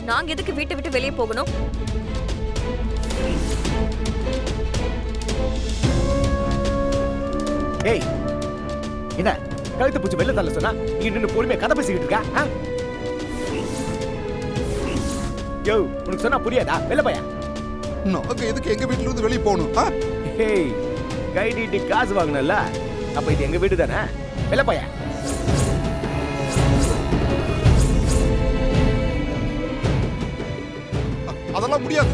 நாங்க எதுக்கு வீட்டை விட்டு வெளியே போகணும்? ஏய் என்ன கழுத்து பூச்சி வெளில தள்ள சொன்னா நீ நின்னு பொறுமையா கதை பேசிக்கிட்டு இருக்க? யோ உனக்கு சொன்னா புரியாதா? வெளில போயா. நாங்க எதுக்கு எங்க வீட்ல இருந்து வெளிய போகணும்? ஏய் கைடிட்டு காசு வாங்கினல, அப்ப இது எங்க வீடு தானே. வெளில போயா. அதெல்லாம் முடியாது.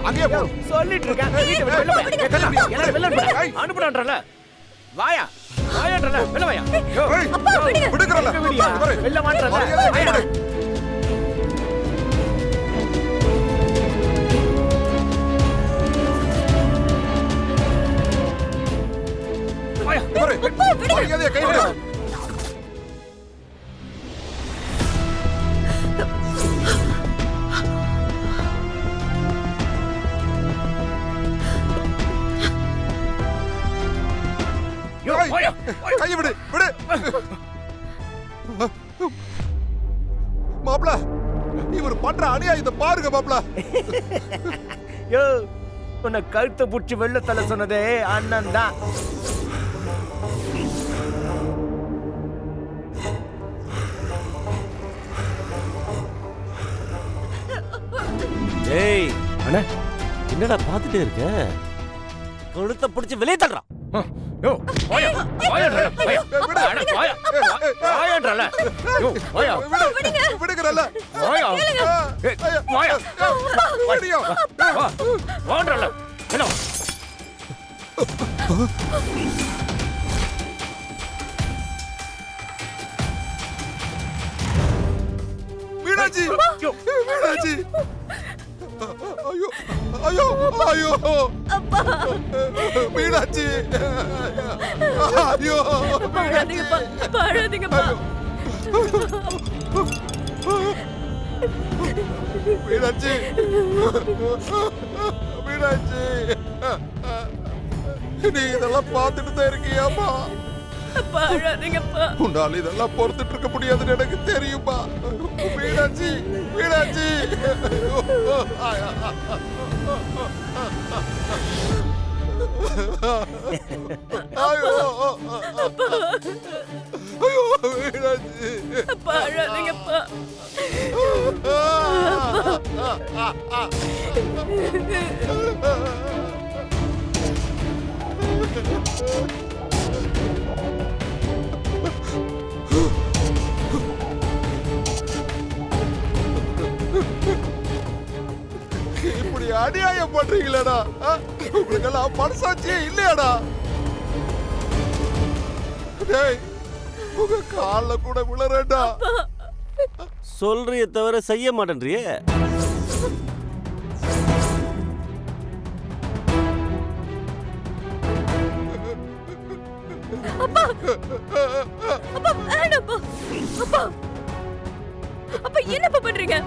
அங்கே போ. சொல்லிட்டு இருக்கேன். வீட்டை விட்டு வெளில போயா. எல்லாரும் வெளில போடா. அனுப்புறேன்றல. வாயா. வாயான்றல. வெளில வாயா. ஏய் விடுங்கறல. வெளில மாட்டறல. வாயா. மரியாதையா கை விடு. கை விடு விடு. மாப்ள இவர் பண்ற அநியாயத்தை பாருங்க மாப்ள. யோ உன்னை கழுத்தை புடிச்சு வெளில தள்ள சொன்னதே அண்ணன் தான். ஏய் அண்ணா என்னடா பாத்துட்டே இருக்க? கழுத்தை பிடிச்சு வெளியே தள்ளுறான். யோ வாயா. வாயான்றல. வாயா. அட வாயா. வாயான்றல. யோ வாயா. விடுங்கறல. வாயா. வாயா. விடியோ. வா. வான்றல. என்ன? மீனாட்சி மீனாட்சி. ஐயோ ஐயோ ஐயோ மீனாட்சி. ஐயோ பாழாதீங்கப்பா, பாழாதீங்கப்பா. மீனாட்சி மீனாட்சி நீ இதெல்லாம் பார்த்துட்டு தான் இருக்கியாமா? பாழாதீங்கப்பா. உன்னால இதெல்லாம் பொறுத்துட்டு இருக்க முடியாதுன்னு எனக்கு தெரியுமா? மீனாட்சி மீனாட்சி. ஐயோ ஐயோ மீனாட்சி. பாழாதீங்கப்பா. இப்படி அநியாயம் பண்றீங்களடா? உங்களுக்கு எல்லாம் மனசாட்சியே இல்லையாடா? டேய் உங்க கால்ல கூட விழறேன்டா. சொல்றிய தவிர செய்ய மாட்டேன்றியே. அப்பா அப்பா வேணாப்பா. அப்பா அப்பா என்னப்பா பண்றீங்க?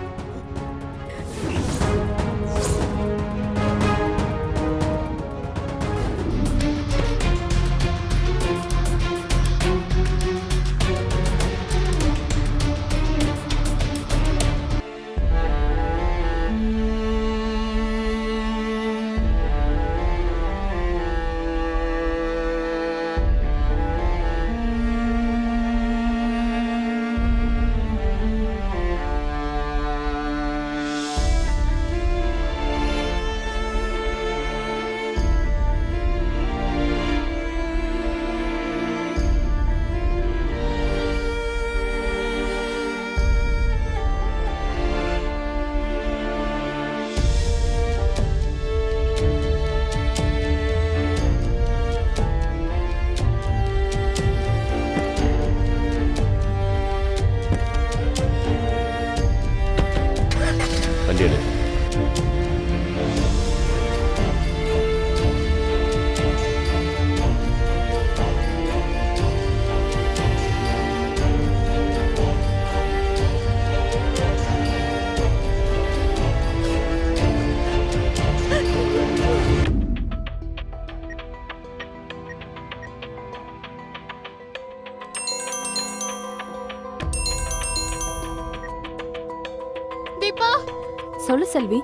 சொல்லு செல்வி.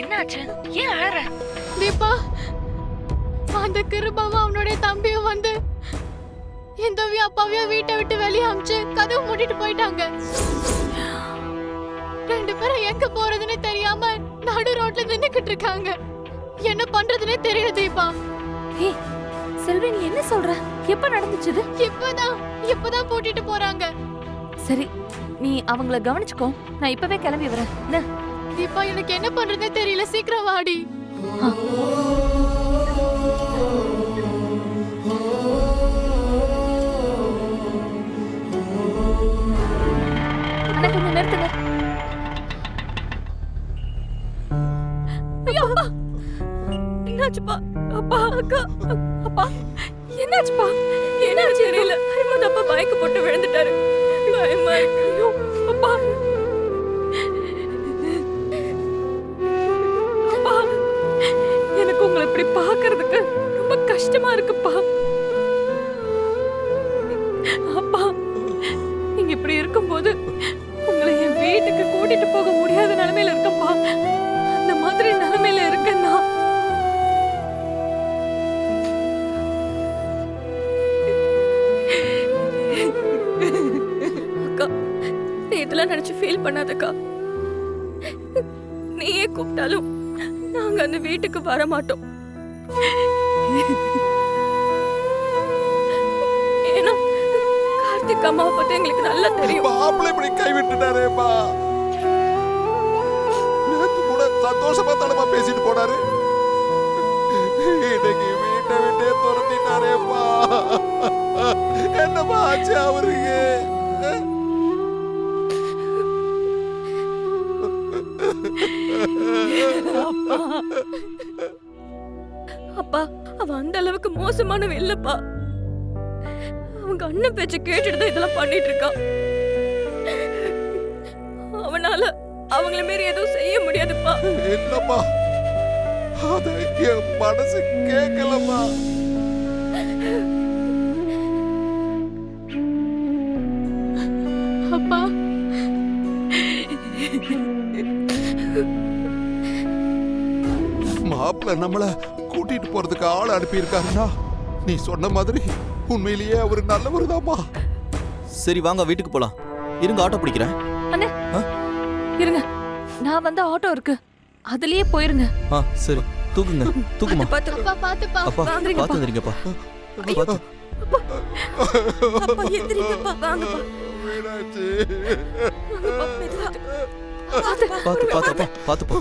என்னாச்சு? ஏன் அழற? தீபா, அந்த கிருபாவும் அவனுடைய தம்பியும் வந்து இந்தவியும் அப்பாவையும் வீட்டை விட்டு வெளியே அமிச்சு கதவு மூடிட்டு போயிட்டாங்க. 2 பேரும் எங்க போறதுன்னு தெரியாம நடு ரோட்ல நின்னுக்கிட்டு இருக்காங்க. என்ன பண்றதுன்னே தெரியல தீபா. ஏய் செல்வி, நீ என்ன சொல்ற? எப்ப நடந்துச்சு இது? இப்பதான் பூட்டிட்டு போறாங்க. சரி, நீ அவங்கள கவனிச்சுக்கோ. நான் இப்பவே கிளம்பி வரேன். என்ன? தீபா, எனக்கு என்ன பண்றதுன்னே தெரியல. சீக்கிரம் வாடி. அண்ணா, கொஞ்சம் நிறுத்துங்க. ஐயோ, அப்பா. என்னாச்சுப்பா? அப்பா, அக்கா, அப்பா, என்னாச்சுப்பா? என்னாச்சு தெரியல. ஹரிமத் அப்பா பைக் போட்டு விழுந்துட்டாரு. பயமா இருக்கு. ஐயோ, அப்பா. அப்பா, எனக்கு உங்களை இப்படி பார்க்கிறதுக்கு ரொம்ப கஷ்டமா இருக்குப்பா. அப்பா, நீங்க இப்படி இருக்கும்போது உங்களை என் வீட்டுக்கு கூட்டிட்டு போக முடியாத நிலைமையில இருக்கப்பா. அந்த மாதிரி நிலைமையில இருக்கேன்னா அக்கா, நீ இதெல்லாம் நினைச்சு ஃபீல் பண்ணாதக்கா. நீயே கூப்பிட்டாலும் நாங்க அந்த வீட்டுக்கு வர மாட்டோம். ஏன்னா கார்த்திக் அம்மாவை பத்தி எங்களுக்கு நல்லா தெரியும். மாப்பிள்ளை இப்படி கைவிட்டுட்டாரேப்பா. நேத்து கூட சந்தோஷமா தடமா பேசிட்டு போனாரு. இன்னைக்கு வீட்டை விட்டே துரத்திட்டாரேப்பா. என்னப்பா ஆச்சு அவருக்கு? அப்பா, அவ அந்த அளவுக்கு மோசமானவ இல்லப்பா. அவங்க அண்ணன் பேச்ச கேட்டுட்டு தான் இதெல்லாம் பண்ணிட்டு இருக்கா. அவனால அவங்கள மீறி எதுவும் செய்ய முடியாதுப்பா. என்னப்பா, அத என் மனசு கேட்கலப்பா. அப்பா, மாப்பிள்ள நம்மள கூட்டிட்டு போறதுக்கு ஆள் அனுப்பி இருக்காருன்னா நீ சொன்ன மாதிரி உண்மையிலேயே அவரு நல்லவருதாம்மா. சரி வாங்க வீட்டுக்கு போலாம். இருங்க ஆட்டோ பிடிக்கிறேன். அண்ணே, இருங்க. நான் வந்த ஆட்டோ இருக்கு, அதுலயே போயிருங்க. சரி தூக்குங்க, தூக்குமா. பாத்து அப்பா, பாத்துப்பா. அப்பா வாங்குறீங்கப்பா. பார்த்து வந்துருங்கப்பா. பார்த்து. அப்பா எந்திரிங்கப்பா, வாங்கப்பா. மீனாட்சி, வாங்கப்பா, மெதுவா. பாத்து பார்த்து பார்த்துப்பா பார்த்துப்பா.